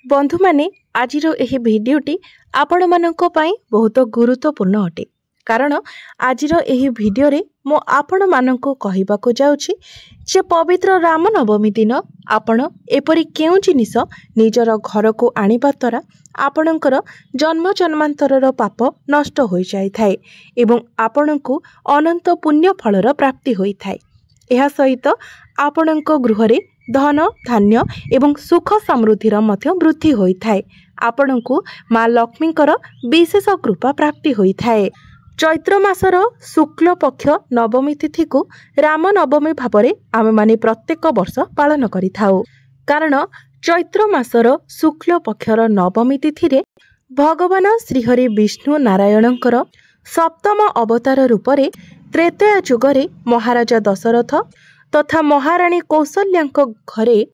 बंधु माने आजिर एही भिडियोटी आपण माननको पई बहुत गुरुत्वपूर्ण अटे कारण आजिर एही भिडियो रे मो आपण माननको कहिबाको जाउछि जे पवित्र राम नवमी दिन आपण एपरि केउ जिनिस निजर घर को आनिबा द्वारा आपणकर जन्म जन्मांतरर पाप नष्ट हो जाय थाए एवं आपणको अनंत पुण्य फलर प्राप्ति होई थाए। एहा सहित आपणको गृहरे धन धान्य एवं सुख समृद्धिर मध्य वृद्धि होई थाए। आपणको माँ लक्ष्मीकर विशेष कृपा प्राप्ति होई थाए। चैत्र मासर शुक्ल पक्ष नवमी तिथि को राम नवमी भावरे आमे माने प्रत्येक वर्ष पालन करिथाउ कारण चैत्र मासर शुक्ल पक्षर नवमी तिथि रे भगवान श्रीहरि विष्णु नारायणकर सप्तम अवतार रूपरे त्रेतया जुगरे महाराजा दशरथ तथा महाराणी कौशल्याक घरे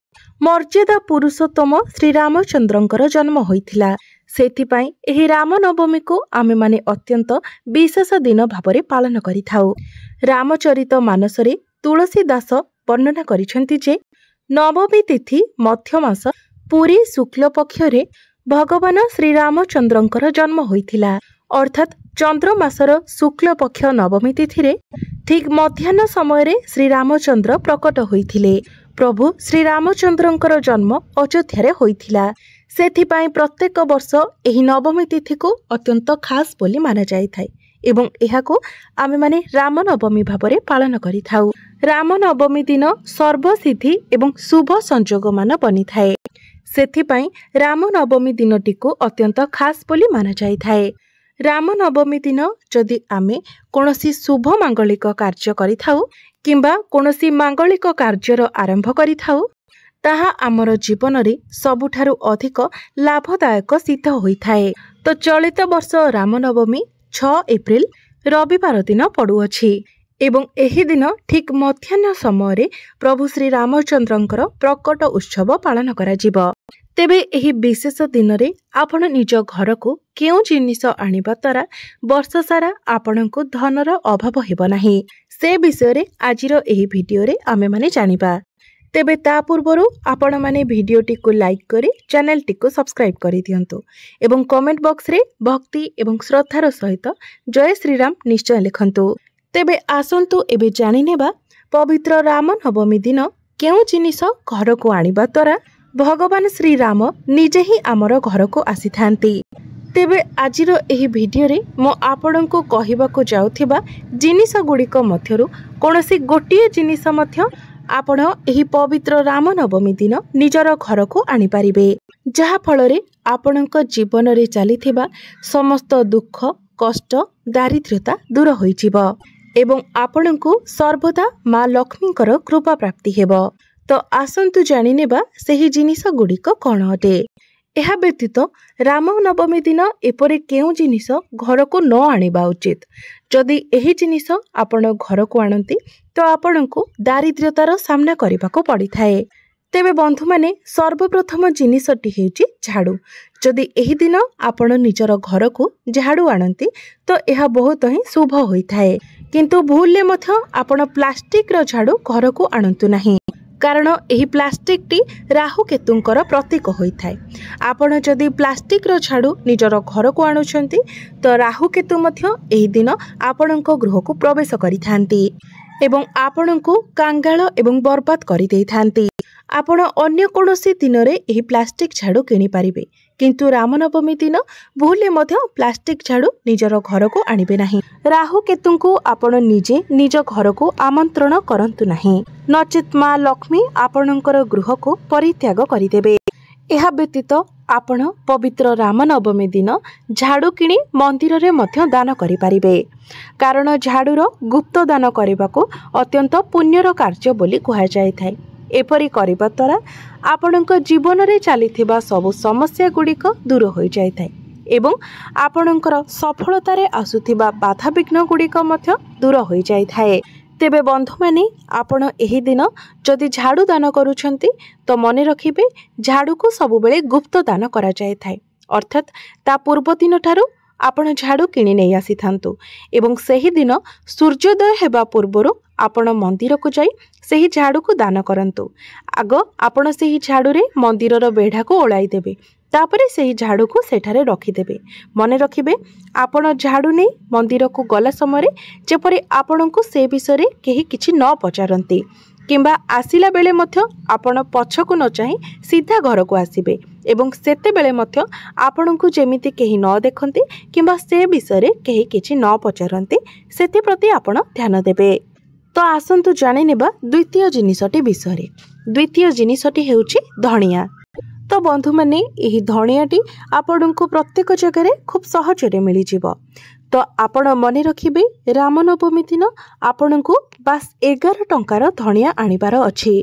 मर्यादा पुरुषोत्तम श्री रामचंद्रंकर जन्म होइथिला। सेथिपाई एही राम नवमी को आमे माने अत्यंत विशेष दिन भावरे पालन करिथाउ। रामचरित मानसरे तुलसीदास वर्णना करिसेंति जे नवमी तिथि मध्य मास पुरी शुक्ल पक्षरे भगवान श्री रामचंद्रंकर जन्म होइथिला। अर्थात चंद्र मासर शुक्ल पक्ष नवमी तिथि रे ठीक मध्याह्न समय रे श्री रामचंद्र प्रकट होइथिले। प्रभु श्री रामचंद्रंकर जन्म अयोध्या रे होइथिला। सेथिपाई प्रत्येक वर्ष एही नवमी तिथि को अत्यंत खास बोली माना जाय थाए एवं एहाको आमे माने राम नवमी भावरे पालन करिथाउ। राम नवमी दिन सर्वसिद्धि एवं शुभ संयोग मान बनी थाए। सेथिपाई राम नवमी दिनटी को अत्यंत खास बोली माना जाय थाए। राम नवमी दिन जदि आमे कोनोसी शुभ मांगलिक कार्य करिथाउ किंबा कोनोसी मांगलिक कार्यर आरंभ करिथाउ ताहा आमर जीवन रे सबुठारु अधिक लाभदायक सिद्ध होइथाए। तो चलित वर्ष राम नवमी 6 एप्रिल रविवार दिन पड़ुअछि एवं एही दिन ठीक मध्याह्न समय रे प्रभु श्री रामचंद्रंकर प्रकट उत्सव पालन करा जिवो। तेबे एही विशेष दिन रे आपण निज घर को केउ जिनिस आनिबा द्वारा वर्ष सारा आपणको धनर अभाव हेबो नाही से विषय रे आजिर एही भिडियो रे आमे माने जानिबा। तेबे ता पूर्वरु आपण माने भिडियोटी को लाइक करी चैनलटी को सब्सक्राइब करी दियंतु एवं कमेंट बॉक्स रे भक्ति एवं श्रद्धार सहित जय श्री राम निश्चय लिखंतु। तेबे आसंतु एबे जानि नेबा पवित्र राम नवमी दिन केउ जिनिस घर को आनिबा द्वारा भगवान श्री राम निजे ही आमर घर को आसी थांती। तेबे आजिर एही भिडियो रे मो आपणको कहिबाको जाउथिबा जिनिस गुडिक मध्यरु कोनोसी गोटिए जिनिस मध्य आपण एही पवित्र राम नवमी दिन निजर घर को आनी पारिबे जहा फलरे आपणक जीवन रे चलीथिबा समस्त दुख कष्ट दारिद्र्यता दूर होई जिवो एवं आपणको सर्वदा माँ लक्ष्मीकर कृपा प्राप्ति हेबो। तो आसंतु जानि नेबा सेही जिनिस गुडिक कोन अटे। एहा व्यतीत राम नवमी दिन एपरे केउ जिनिस घर को न आनिबा उचित। जदि एही जिनिस आपण घर को आनती तो आपणको दारिद्र्यतार सामना करबाको पड़ी थाए। तेबे बंधु माने सर्वप्रथम जिनिसटी हेउची झाड़ू। जदि एही दिन आपण निजर घर को झाड़ू आनती तो एहा बहुत ही शुभ होई थाए किंतु भूलले मध्य आपण प्लास्टिक रो झाड़ू घर को आनंतु नाही कारण एही प्लास्टिक टी राहु केतुंकर प्रतीक होई थाए। आपण जदि प्लास्टिक रो झाड़ू निजर घर को आनुछंती तो राहु केतु मध्य एही दिन आपणको गृह को प्रवेश करिथांती एवं आपणको कांगाल एवं बर्बाद करि देइथांती। आपण अन्य कोनोसी दिन रे एही प्लास्टिक झाड़ू किनि पारिबे किंतु रामनवमी दिन भूले मध्य प्लास्टिक झाड़ू निजर घर को आनिबे नाही। राहु केतुंको आपण निजे निज घर को आमंत्रण करंतु नाही नचेत माँ लक्ष्मी आपणकर गृह को परित्याग करिदेबे। एहा व्यतीत आपण पवित्र राम नवमी दिन झाड़ू किणी मंदिर रे मध्य दान करि पारिबे कारण झाड़ूर गुप्त दान करबाको अत्यंत पुण्यर कार्य बोली कुहा जाय थाए। एपरि करिबा द्वारा आपणक जीवन रे चलीथिबा सबु समस्या गुडिक दूर होई जाय थाए एवं आपणकर सफलता रे आसुथिबा बाधा विघ्न गुडिक मध्य दूर होई जाय थाए। तेबे बंधु माने आपण एही दिन जदि झाड़ू दान करूछंती तो मने रखिबे झाड़ू को सबु बेले गुप्त दान करा जाय थाए अर्थात ता पूर्व दिन ठारू आपण झाड़ू किणी नै आसी थांतु एवं सेही दिन सूर्योदय हेबा पूर्वरु आपण मंदिर को जाई सही झाड़ू को दान करंतु। आग आपण सही झाड़ू रे मंदिरर बेढ़ा को ओलाई देबे, तापरे सही झाड़ू को सेठारे रखिदेबे। मने रखिबे आपण झाड़ू नहीं मंदिर को गला समय जेपरि आपण को से विषय रे केही किछि न पचारंती किंबा आसिला बेले मध्य आपण पछकु न चाहि सीधा घर को आसीबे एवं सेते बेले मध्य आपण को जेमिति केही न देखंती किंबा से विषय रे केही किछि न पचारंती सेति प्रति आपण ध्यान देबे। तो आसंतु जानि नेबा द्वितीय जिनिसटी विषय रे। द्वितीय जिनिसटी हेउछि धनिया। तो बंधु माने एही धनियाटी आपण को प्रत्येक जगह रे खूब सहज रे मिली जिवो। तो आपण मने रखिबे रामनवमी दिन आपण को बास 11 टंकार धनिया आनिबार अछि।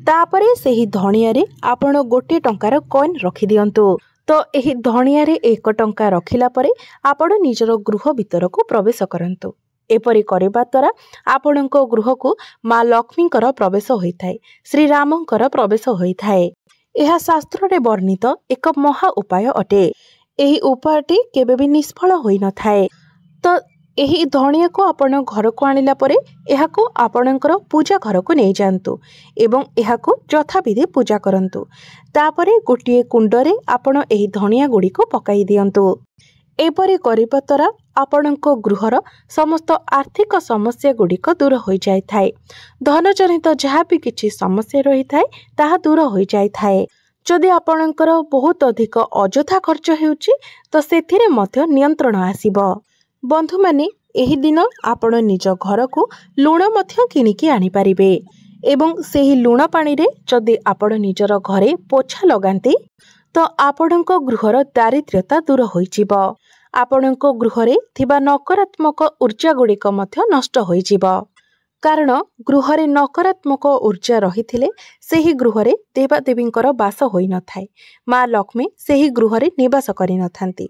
तापरे सेही धनिया रे आपण गोटे टंकार कॉइन रखि दियंतु। तो एही धनिया रे 1 टंका रखिला परे आपण निजर गृह भीतर को प्रवेश करंतु। एपरि करबा द्वारा आपणको गृह को माँ लक्ष्मीकर प्रवेश होइथाय, श्री रामंकर प्रवेश होइथाय। यह शास्त्र रे वर्णित एक महा उपाय अटे। एही उपायटी केबे भी निष्फल होई न थाए। तो एही धनिया को आपण घर को आनिला परे एहाको आपणकर पूजा घर को नहीं जांतु एवं एहाको यथाविधि पूजा करंतु। तापरे गोटिए कुंडरे आपण एही धनिया गुडी को पकाई दियंतु। एपरि करिबा द्वारा आपणको गृहर समस्त आर्थिक समस्या गुड़िक दूर हो जाए थाए। धन जनित जहाँ भी किछि समस्या रही थाए ताहा दूर हो जाए थाए। जदि आपणकर बहुत अधिक अजथा खर्च हेउछि तो सेथिरे मध्य नियंत्रण आसीबो। बंधु माने एही दिन आपण निज घर को लुण मध्य किनिकी आनी पारिबे एवं सेही लुण पानी रे जदि आपण निजर घरे पोछा लगांती तो आपणको गृहर दारिद्र्यता दूर होइजिबो। आपणको गृहरे थिबा नकारात्मक ऊर्जा गुड़िक मध्य नष्ट होइजिबो। कारण गृहरे नकारात्मक ऊर्जा रहिथिले सेही गृहरे देवादेवींकर वास होई न थाए। माँ लक्ष्मी सेही गृहरे निवास करि न थांती।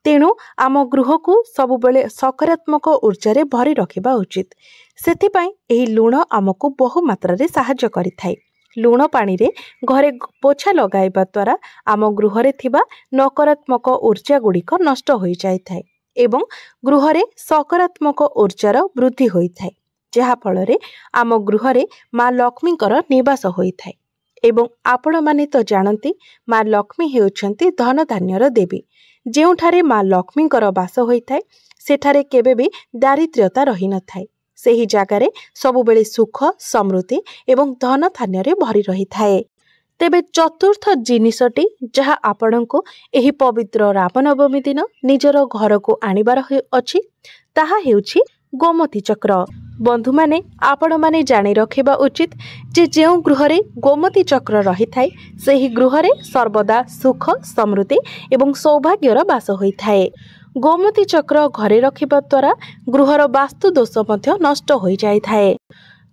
तेणु आम गृह को सबुबेले सकारात्मक ऊर्जा रे भरी रखिबा उचित। सेथिपाई एही लुण आमको बहु मात्रा रे सहाय्य करिथाय। लुण पानी रे घरे पोछा लगाइबा द्वारा आम गृहरे थिबा नकारात्मक ऊर्जा गुड़िक नष्ट हो जाए थाए एवं गृहरे सकारात्मक ऊर्जार वृद्धि होइथाय, जहा फलरे आम गृहरे माँ लक्ष्मीकर निवास होइथाय। एवं आपण माने तो जानती माँ लक्ष्मी हेउछंती धन धान्यर देवी। जेउठारे माँ लक्ष्मीकर वास होइथाय सेठारे केबे भी दारिद्र्यता रही न थाए। सेही जागारे सबुबेले सुख समृद्धि एवं धन धान्य भरी रही थाए। तेबे चतुर्थ जिनिसटी जहा आपणको एही पवित्र रामनवमी दिन निजर घर को आनिबार अछि ताहा हेउछि गोमती चक्र। बंधु माने आपण माने जानि रखिबा उचित जे जेउ गृहरे गोमती चक्र रही थाए सेही गृहरे सर्वदा सुख समृद्धि एवं सौभाग्यर वास होई थाए। गोमती चक्र घरे रखिबा द्वारा गृहर वास्तु दोष मध्य नष्ट हो जाए थाए।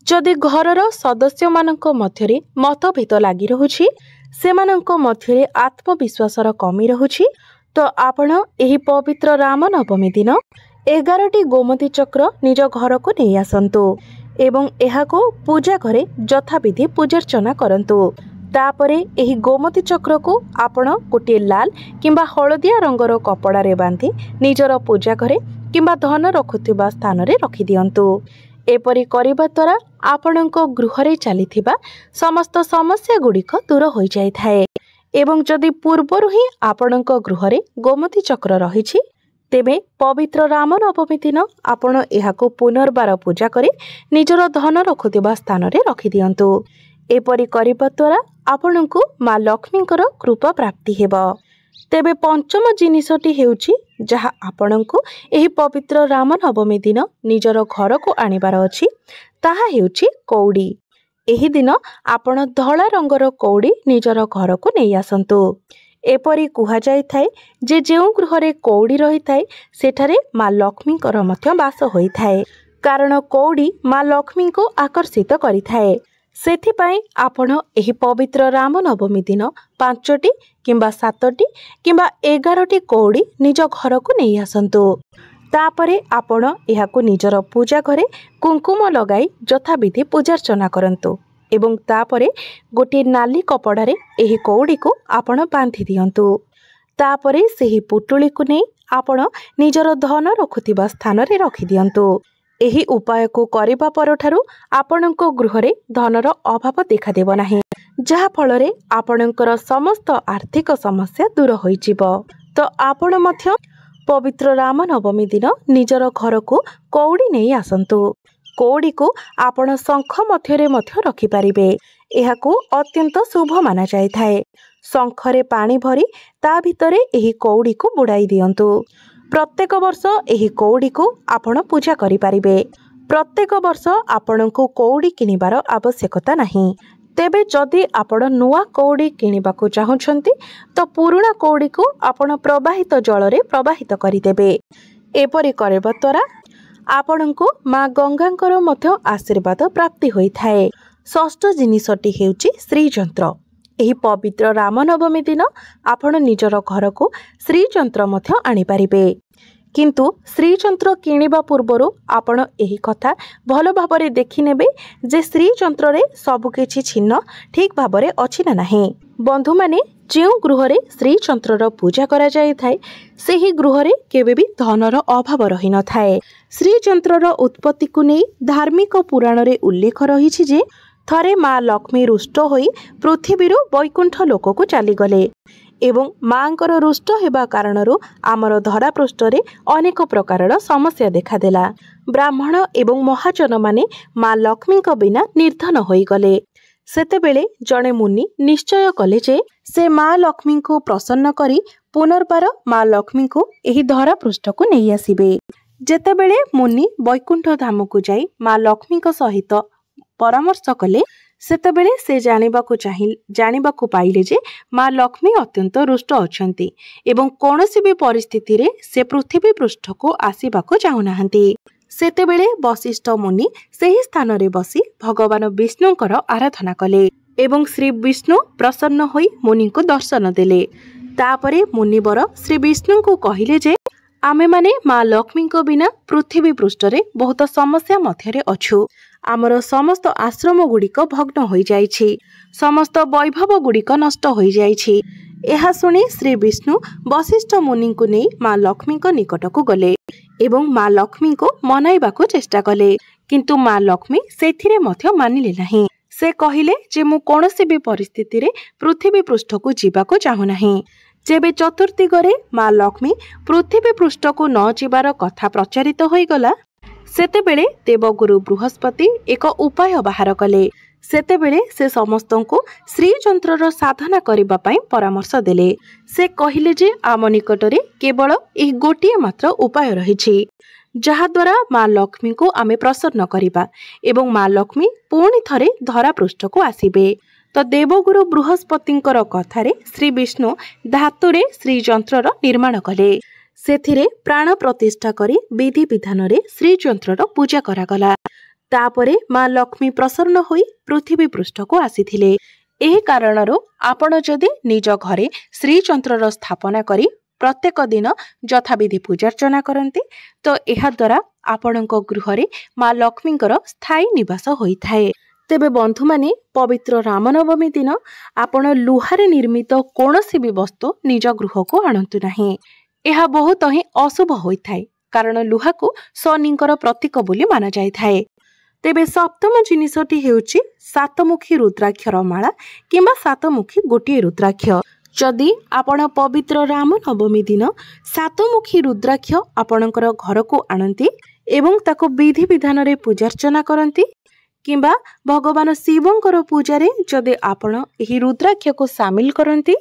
जदि घरर सदस्य मानक मध्यरे मतभेद लागि रहुछि, सेमानक मध्यरे आत्मविश्वासर कमी रहुछि, तो आपण एही पवित्र रामनवमी दिन 11टी गोमती चक्र निज घर को नहीं आसंतु एवं एहाको पूजा घरे यथाविधि पूजार्चना करंतु। तापरे एही गोमती चक्र को आपण गोटे लाल किंबा हलदिया रंगर कपड़ा रे बांधी निजर पूजा घरे किंबा धन रखुथिबा स्थान रे रखि दियंतु। एपरि करिबा द्वारा आपणको गृहरे चलीथिबा समस्त समस्या गुड़िक दूर हो जाए थाए। एवं जदि पूर्वरु ही आपणको गृहरे गोमती चक्र रहिछि तेबे पवित्र रामनवमी दिन आपण एहाको पुनर्बार पूजा करी निजर धन रखुथिबा स्थान रे रखि दियंतु। एपरि करिबा द्वारा आपणको माँ लक्ष्मीकर कृपा प्राप्ति हेबो। तेबे पंचम जिनिसटी हेउछि जहा आपणको एही पवित्र रामनवमी दिन निजर घर को आनिबार अछि ताहा हेउछि कौड़ी। एही दिन आपण धला रंगर कौड़ी निजर घर को नहीं आसंतु। एपरि कुहा जाय थाए जे जेउ गृहरे कौड़ी रही थाए सेठारे माँ लक्ष्मीकर मध्य वास होई थाए। कारण कौड़ी माँ लक्ष्मी को आकर्षित करि थाए। सेथिपाई आपण एही पवित्र रामनवमी दिन 5टी किंबा 7टी किंबा 11टी कौड़ी निज घर को नहीं आसंतु। तापरे आपण एहाको निजर पूजा घरे कुंकुम लगाई यथाविधि पूजार्चना करंतु एवं तापरे गोटे नाली कपड़ा रे एही कौड़ी को आपण बांधी दियंतु। तापरे सेही पुटुली को नहीं आपण निजर धन रखुथिबा स्थान रे रखि दियंतु। ଏହି ଉପାୟକୁ କରିବା ପରଠାରୁ ଆପଣଙ୍କ ଗୃହରେ ଧନର ଅଭାବ ଦେଖାଦେବ ନାହିଁ, ଯାହା ଫଳରେ ଆପଣଙ୍କର ସମସ୍ତ ଆର୍ଥିକ ସମସ୍ୟା ଦୂର ହୋଇଯିବ। ତ ଆପଣ ମଧ୍ୟ ପବିତ୍ର ରାମନବମୀ ଦିନ ନିଜର ଘରକୁ କଉଡ଼ି ନେଇ ଆସନ୍ତୁ। କଉଡ଼ିକୁ ଆପଣ ଶଙ୍ଖ ମଧ୍ୟରେ ମଧ୍ୟ ରଖିପାରିବେ। ଏହାକୁ ଅତ୍ୟନ୍ତ ଶୁଭ ମାନାଯାଇଥାଏ। ଶଙ୍ଖରେ ପାଣି ଭରି ତା ଭିତରେ ଏହି କଉଡ଼ିକୁ ବୁଡ଼ାଇ ଦିଅନ୍ତୁ। ପ୍ରତ୍ୟେକ ବର୍ଷ ଏହି କଉଡ଼ିକୁ ଆପଣ ପୂଜା କରିପାରିବେ। ପ୍ରତ୍ୟେକ ବର୍ଷ ଆପଣଙ୍କୁ କଉଡ଼ି କିଣିବାର ଆବଶ୍ୟକତା ନାହିଁ। ତେବେ ଯଦି ଆପଣ ନୂଆ କଉଡ଼ି କିଣିବାକୁ ଚାହୁଁଛନ୍ତି ତ ପୁରୁଣା କଉଡ଼ିକୁ ଆପଣ ପ୍ରବାହିତ ଜଳରେ ପ୍ରବାହିତ କରିଦେବେ। ଏପରି କରିବା ଦ୍ୱାରା ଆପଣଙ୍କୁ ମା ଗଙ୍ଗାଙ୍କର ମଧ୍ୟ ଆଶୀର୍ବାଦ ପ୍ରାପ୍ତି ହୋଇଥାଏ। ଷଷ୍ଠ ଜିନିଷଟି ହେଉଛି ଶ୍ରୀଯନ୍ତ୍ର। ଏହି ପବିତ୍ର ରାମନବମୀ ଦିନ ଆପଣ ନିଜର ଘରକୁ ଶ୍ରୀଯନ୍ତ୍ର ମଧ୍ୟ ଆଣିପାରିବେ। କିନ୍ତୁ ଶ୍ରୀଯନ୍ତ୍ର କିଣିବା ପୂର୍ବରୁ ଆପଣ ଏହି କଥା ଭଲ ଭାବରେ ଦେଖିନେବେ ଯେ ଶ୍ରୀଯନ୍ତ୍ରରେ ସବୁକିଛି ଛିନ୍ନ ଠିକ୍ ଭାବରେ ଅଛି ନା ନାହିଁ। ବନ୍ଧୁମାନେ, ଯେଉଁ ଗୃହରେ ଶ୍ରୀଯନ୍ତ୍ରର ପୂଜା କରାଯାଇଥାଏ ସେହି ଗୃହରେ କେବେ ବି ଧନର ଅଭାବ ରହିନଥାଏ। ଶ୍ରୀଯନ୍ତ୍ରର ଉତ୍ପତ୍ତିକୁ ନେଇ ଧାର୍ମିକ ପୁରାଣରେ ଉଲ୍ଲେଖ ରହିଛି ଯେ ଥରେ ମା ଲକ୍ଷ୍ମୀ ରୁଷ୍ଟ ହୋଇ ପୃଥିବୀରୁ ବୈକୁଣ୍ଠ ଲୋକକୁ ଚାଲିଗଲେ ଏବଂ ମାଙ୍କର ରୁଷ୍ଟ ହେବା କାରଣରୁ ଆମର ଧରାପୃଷ୍ଠରେ ଅନେକ ପ୍ରକାରର ସମସ୍ୟା ଦେଖାଦେଲା। ବ୍ରାହ୍ମଣ ଏବଂ ମହାଜନମାନେ ମା ଲକ୍ଷ୍ମୀଙ୍କ ବିନା ନିର୍ଧନ ହୋଇଗଲେ। ସେତେବେଳେ ଜଣେ ମୁନି ନିଶ୍ଚୟ କଲେ ଯେ ସେ ମା ଲକ୍ଷ୍ମୀଙ୍କୁ ପ୍ରସନ୍ନ କରି ପୁନର୍ବାର ମା ଲକ୍ଷ୍ମୀଙ୍କୁ ଏହି ଧରାପୃଷ୍ଠକୁ ନେଇ ଆସିବେ। ଯେତେବେଳେ ମୁନି ବୈକୁଣ୍ଠ ଧାମକୁ ଯାଇ ମା ଲକ୍ଷ୍ମୀଙ୍କ ସହିତ ପରାମର୍ଶ କଲେ ସେତେବେଳେ ସେ ଜାଣିବାକୁ ପାଇଲେ ଯେ ମା ଲକ୍ଷ୍ମୀ ଅତ୍ୟନ୍ତ ରୁଷ୍ଟ ଅଛନ୍ତି ଏବଂ କୌଣସି ବି ପରିସ୍ଥିତିରେ ସେ ପୃଥିବୀ ପୃଷ୍ଠକୁ ଆସିବାକୁ ଚାହୁଁନାହାନ୍ତି। ସେତେବେଳେ ବଶିଷ୍ଠ ମୁନି ସେହି ସ୍ଥାନରେ ବସି ଭଗବାନ ବିଷ୍ଣୁଙ୍କର ଆରାଧନା କଲେ ଏବଂ ଶ୍ରୀ ବିଷ୍ଣୁ ପ୍ରସନ୍ନ ହୋଇ ମୁନିଙ୍କୁ ଦର୍ଶନ ଦେଲେ। ତାପରେ ମୁନିବର ଶ୍ରୀ ବିଷ୍ଣୁଙ୍କୁ କହିଲେ ଯେ ଆମେମାନେ ମା ଲକ୍ଷ୍ମୀଙ୍କ ବିନା ପୃଥିବୀ ପୃଷ୍ଠରେ ବହୁତ ସମସ୍ୟା ମଧ୍ୟରେ ଅଛୁ। ଆମର ସମସ୍ତ ଆଶ୍ରମ ଗୁଡ଼ିକ ଭଗ୍ନ ହୋଇଯାଇଛି, ସମସ୍ତ ବୈଭବ ଗୁଡ଼ିକ ନଷ୍ଟ ହୋଇଯାଇଛି। ଏହା ଶୁଣି ଶ୍ରୀ ବିଷ୍ଣୁ ବଶିଷ୍ଠ ମୁନିଙ୍କୁ ନେଇ ମା ଲକ୍ଷ୍ମୀଙ୍କ ନିକଟକୁ ଗଲେ ଏବଂ ମା ଲକ୍ଷ୍ମୀଙ୍କୁ ମନାଇବାକୁ ଚେଷ୍ଟା କଲେ, କିନ୍ତୁ ମା ଲକ୍ଷ୍ମୀ ସେଥିରେ ମଧ୍ୟ ମାନିଲେ ନାହିଁ। ସେ କହିଲେ ଯେ ମୁଁ କୌଣସି ବି ପରିସ୍ଥିତିରେ ପୃଥିବୀ ପୃଷ୍ଠକୁ ଯିବାକୁ ଚାହୁଁନାହିଁ। ଯେବେ ଚତୁର୍ଦିଗରେ ମା ଲକ୍ଷ୍ମୀ ପୃଥିବୀ ପୃଷ୍ଠକୁ ନ ଯିବାର କଥା ପ୍ରଚାରିତ ହୋଇଗଲା ସେତେବେଳେ ଦେବଗୁରୁ ବୃହସ୍ପତି ଏକ ଉପାୟ ବାହାର କଲେ। ସେତେବେଳେ ସେ ସମସ୍ତଙ୍କୁ ଶ୍ରୀଯନ୍ତ୍ରର ସାଧନା କରିବା ପାଇଁ ପରାମର୍ଶ ଦେଲେ। ସେ କହିଲେ ଯେ ଆମ ନିକଟରେ କେବଳ ଏହି ଗୋଟିଏ ମାତ୍ର ଉପାୟ ରହିଛି ଯାହାଦ୍ୱାରା ମା ଲକ୍ଷ୍ମୀଙ୍କୁ ଆମେ ପ୍ରସନ୍ନ କରିବା ଏବଂ ମା ଲକ୍ଷ୍ମୀ ପୁଣି ଥରେ ଧରାପୃଷ୍ଠକୁ ଆସିବେ। ତ ଦେବଗୁରୁ ବୃହସ୍ପତିଙ୍କର କଥାରେ ଶ୍ରୀ ବିଷ୍ଣୁ ଧାତୁରେ ଶ୍ରୀଯନ୍ତ୍ରର ନିର୍ମାଣ କଲେ। ସେଥିରେ ପ୍ରାଣ ପ୍ରତିଷ୍ଠା କରି ବିଧି ବିଧାନରେ ଶ୍ରୀଯନ୍ତ୍ରର ପୂଜା କରାଗଲା। ତାପରେ ମା ଲକ୍ଷ୍ମୀ ପ୍ରସନ୍ନ ହୋଇ ପୃଥିବୀ ପୃଷ୍ଠକୁ ଆସିଥିଲେ। ଏହି କାରଣରୁ ଆପଣ ଯଦି ନିଜ ଘରେ ଶ୍ରୀଯନ୍ତ୍ରର ସ୍ଥାପନା କରି ପ୍ରତ୍ୟେକ ଦିନ ଯଥାବିଧି ପୂଜାର୍ଚ୍ଚନା କରନ୍ତି ତ ଏହାଦ୍ୱାରା ଆପଣଙ୍କ ଗୃହରେ ମା ଲକ୍ଷ୍ମୀଙ୍କର ସ୍ଥାୟୀ ନିବାସ ହୋଇଥାଏ। ତେବେ ବନ୍ଧୁମାନେ, ପବିତ୍ର ରାମନବମୀ ଦିନ ଆପଣ ଲୁହାରେ ନିର୍ମିତ କୌଣସି ବି ବସ୍ତୁ ନିଜ ଗୃହକୁ ଆଣନ୍ତୁ ନାହିଁ। ଏହା ବହୁତ ହିଁ ଅଶୁଭ ହୋଇଥାଏ କାରଣ ଲୁହାକୁ ଶନିଙ୍କର ପ୍ରତୀକ ବୋଲି ମାନାଯାଇଥାଏ। ତେବେ ସପ୍ତମ ଜିନିଷଟି ହେଉଛି ସାତମୁଖୀ ରୁଦ୍ରାକ୍ଷର ମାଳା କିମ୍ବା ସାତମୁଖୀ ଗୋଟିଏ ରୁଦ୍ରାକ୍ଷ। ଯଦି ଆପଣ ପବିତ୍ର ରାମନବମୀ ଦିନ ସାତମୁଖୀ ରୁଦ୍ରାକ୍ଷ ଆପଣଙ୍କର ଘରକୁ ଆଣନ୍ତି ଏବଂ ତାକୁ ବିଧି ବିଧାନରେ ପୂଜାର୍ଚ୍ଚନା କରନ୍ତି କିମ୍ବା ଭଗବାନ ଶିବଙ୍କର ପୂଜାରେ ଯଦି ଆପଣ ଏହି ରୁଦ୍ରାକ୍ଷକୁ ସାମିଲ କରନ୍ତି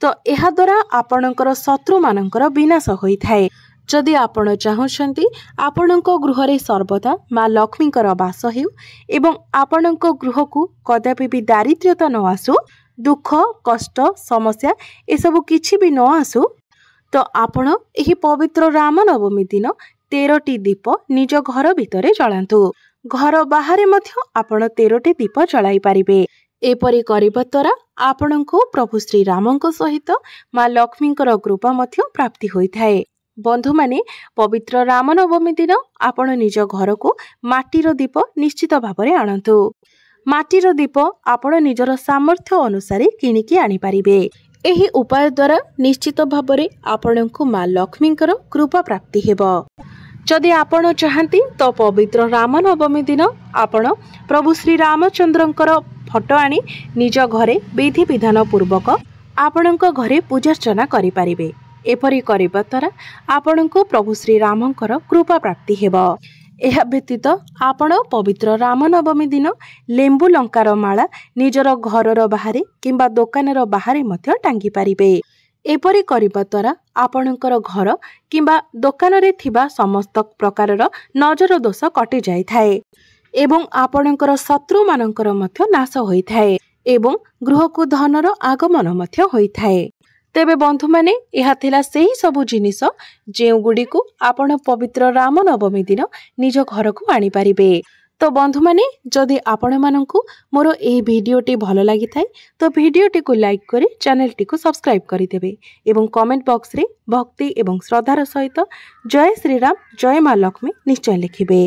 ତ ଏହାଦ୍ୱାରା ଆପଣଙ୍କର ଶତ୍ରୁମାନଙ୍କର ବିନାଶ ହୋଇଥାଏ। ଯଦି ଆପଣ ଚାହୁଁଛନ୍ତି ଆପଣଙ୍କ ଗୃହରେ ସର୍ବଦା ମା ଲକ୍ଷ୍ମୀଙ୍କର ବାସ ହେଉ ଏବଂ ଆପଣଙ୍କ ଗୃହକୁ କଦାପି ବି ଦାରିଦ୍ର୍ୟତା ନ ଆସୁ, ଦୁଃଖ କଷ୍ଟ ସମସ୍ୟା ଏସବୁ କିଛି ବି ନ ଆସୁ ତ ଆପଣ ଏହି ପବିତ୍ର ରାମନବମୀ ଦିନ 13ଟି ଦୀପ ନିଜ ଘର ଭିତରେ ଜଳାନ୍ତୁ। ଘର ବାହାରେ ମଧ୍ୟ ଆପଣ 13ଟି ଦୀପ ଜଳାଇ ପାରିବେ। ଏପରି କରିବା ଦ୍ୱାରା ଆପଣଙ୍କୁ ପ୍ରଭୁ ଶ୍ରୀରାମଙ୍କ ସହିତ ମା ଲକ୍ଷ୍ମୀଙ୍କର କୃପା ମଧ୍ୟ ପ୍ରାପ୍ତି ହୋଇଥାଏ। ବନ୍ଧୁମାନେ, ପବିତ୍ର ରାମନବମୀ ଦିନ ଆପଣ ନିଜ ଘରକୁ ମାଟିର ଦୀପ ନିଶ୍ଚିତ ଭାବରେ ଆଣନ୍ତୁ। ମାଟିର ଦୀପ ଆପଣ ନିଜର ସାମର୍ଥ୍ୟ ଅନୁସାରେ କିଣିକି ଆଣିପାରିବେ। ଏହି ଉପାୟ ଦ୍ୱାରା ନିଶ୍ଚିତ ଭାବରେ ଆପଣଙ୍କୁ ମା ଲକ୍ଷ୍ମୀଙ୍କର କୃପା ପ୍ରାପ୍ତି ହେବ। जदि आपण चाहती तो पवित्र रामनवमी दिन आपण प्रभु श्री रामचंद्रंकर फोटो आनी निज घरे विधि विधान पूर्वक आपणक घरे पूजार्चना करि पारिबे। एपरि करिबा द्वारा आपणको प्रभु श्री रामंकर कृपा प्राप्ति हेबो। एहा व्यतीत आपण पवित्र रामनवमी दिन लेंबू लंकार माला निजर घरर बाहरे किंबा दोकानर बाहरे मध्य टांगी पारिबे। एपरि करिबा द्वारा आपणकर घर किंबा दोकान रे थिबा समस्त प्रकारर नजर दोष कटि जाय थाए एवं आपणकर शत्रु मानकर मध्य नाश होई थाए एवं गृह को धनर आगमन मध्य होई थाए। तेबे बंधु माने यह थिला सेही सबु जिनिस जेउ गुडी को आपण पवित्र रामनवमी दिन निज घर को आनी पारिबे। तो बंधु माने जदि आपण माननकु मोर एही भिडियोटी भलो लागि थाए तो भिडियोटी को लाइक करी चैनल टी को सब्सक्राइब करि देबे एवं कमेंट बॉक्स रे भक्ति एवं श्रद्धार सहित जय श्री राम जय मां लक्ष्मी निश्चय लिखिबे।